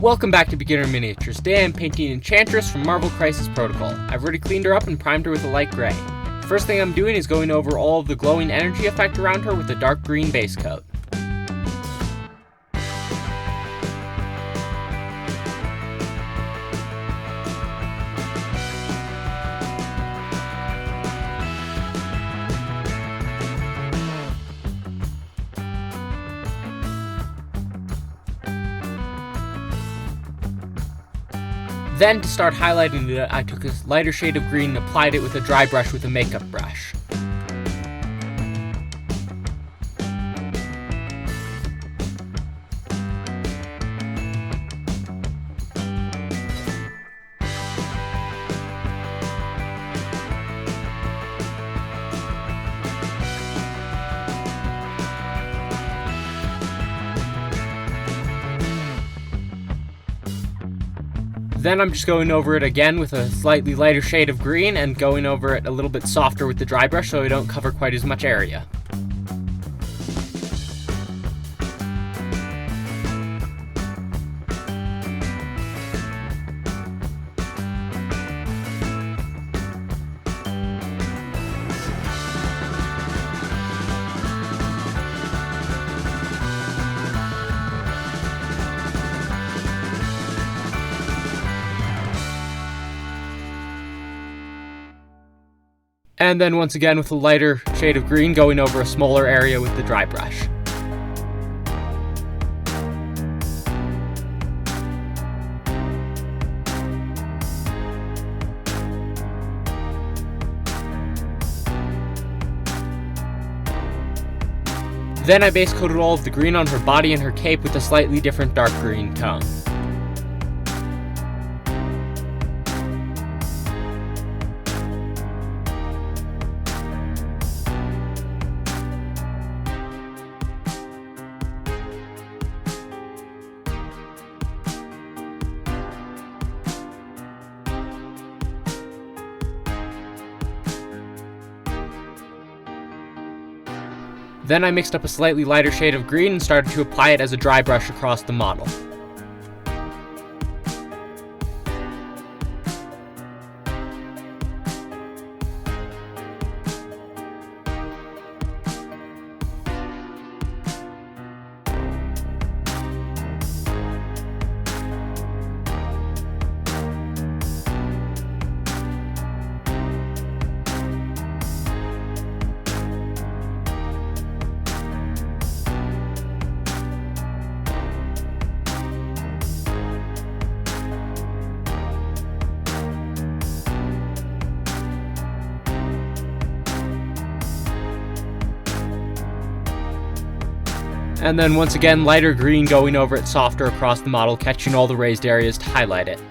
Welcome back to Beginner Miniatures. Today I'm painting Enchantress from Marvel Crisis Protocol. I've already cleaned her up and primed her with a light gray. First thing I'm doing is going over all of the glowing energy effect around her with a dark green base coat. Then, to start highlighting it, I took a lighter shade of green and applied it with a dry brush with a makeup brush. Then I'm just going over it again with a slightly lighter shade of green and going over it a little bit softer with the dry brush so I don't cover quite as much area. And then once again with a lighter shade of green going over a smaller area with the dry brush. Then I base coated all of the green on her body and her cape with a slightly different dark green tone. Then I mixed up a slightly lighter shade of green and started to apply it as a dry brush across the model. And then once again, lighter green going over it softer across the model, catching all the raised areas to highlight it.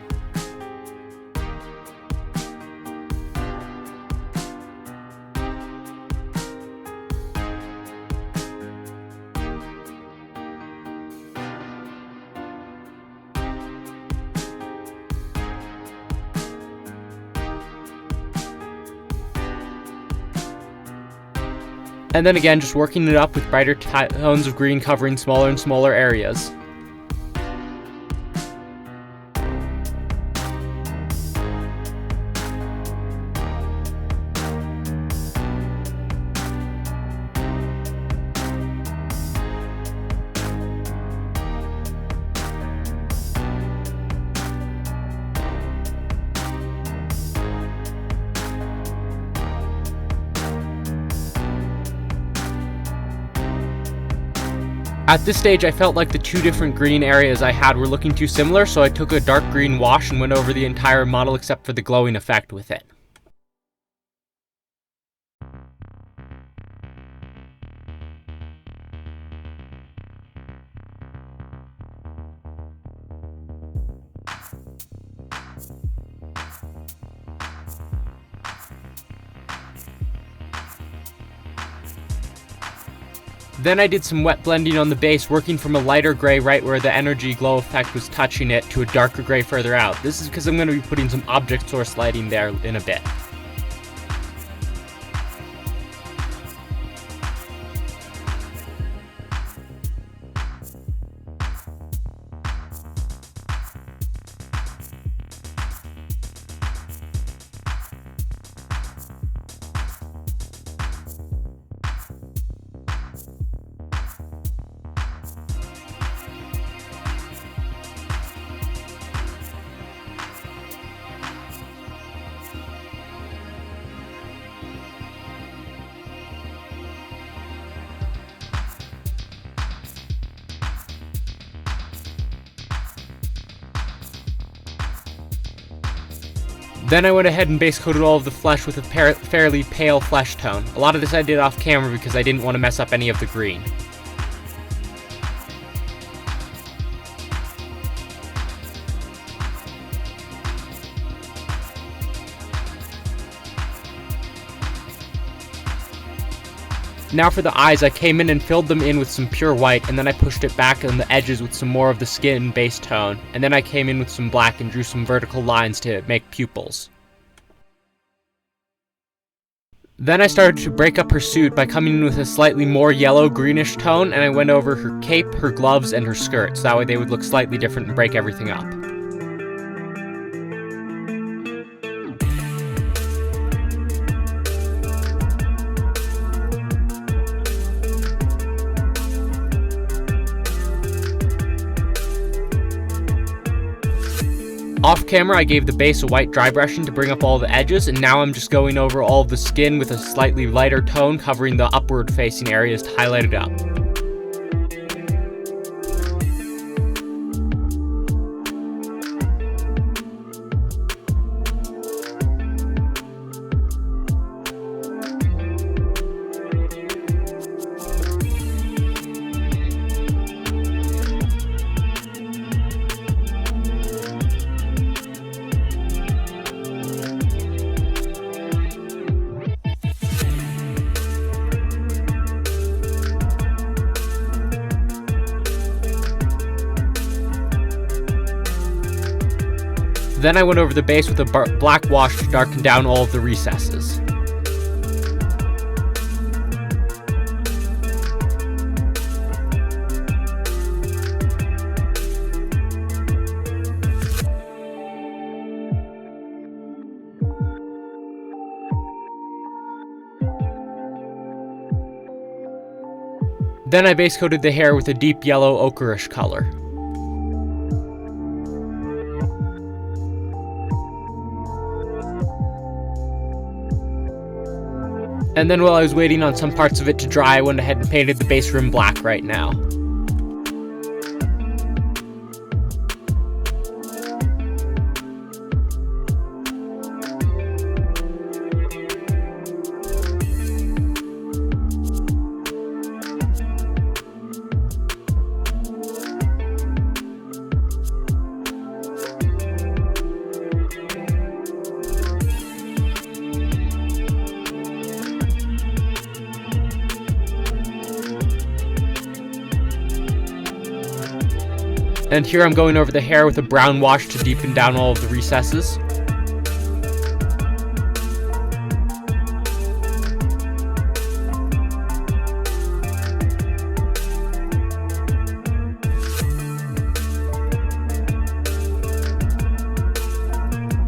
And then again, just working it up with brighter tones of green covering smaller and smaller areas. At this stage, I felt like the two different green areas I had were looking too similar, so I took a dark green wash and went over the entire model except for the glowing effect with it. Then I did some wet blending on the base, working from a lighter gray right where the energy glow effect was touching it to a darker gray further out. This is because I'm going to be putting some object source lighting there in a bit. Then I went ahead and base coated all of the flesh with a fairly pale flesh tone. A lot of this I did off camera because I didn't want to mess up any of the green. Now for the eyes, I came in and filled them in with some pure white, and then I pushed it back on the edges with some more of the skin base tone, and then I came in with some black and drew some vertical lines to make pupils. Then I started to break up her suit by coming in with a slightly more yellow-greenish tone, and I went over her cape, her gloves, and her skirt, so that way they would look slightly different and break everything up. Off camera, I gave the base a white dry brushing to bring up all the edges, and now I'm just going over all of the skin with a slightly lighter tone, covering the upward facing areas to highlight it up. Then I went over the base with a black wash to darken down all of the recesses. Then I base coated the hair with a deep yellow ochreish color. And then while I was waiting on some parts of it to dry, I went ahead and painted the base rim black right now. And here I'm going over the hair with a brown wash to deepen down all of the recesses.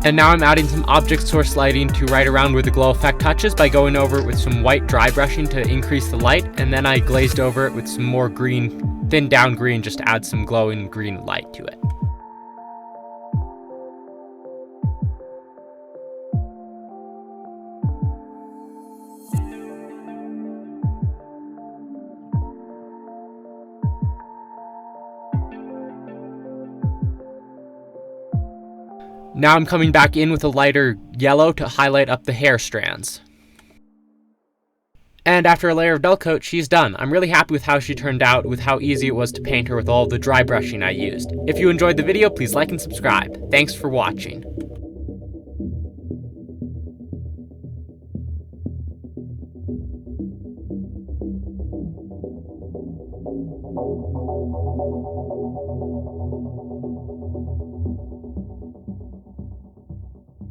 And now I'm adding some object source lighting to right around where the glow effect touches by going over it with some white dry brushing to increase the light, and then I glazed over it with some more green, thinned down green, just to add some glowing green light to it. Now I'm coming back in with a lighter yellow to highlight up the hair strands. And after a layer of dull coat, she's done. I'm really happy with how she turned out, with how easy it was to paint her with all the dry brushing I used. If you enjoyed the video, please like and subscribe. Thanks for watching.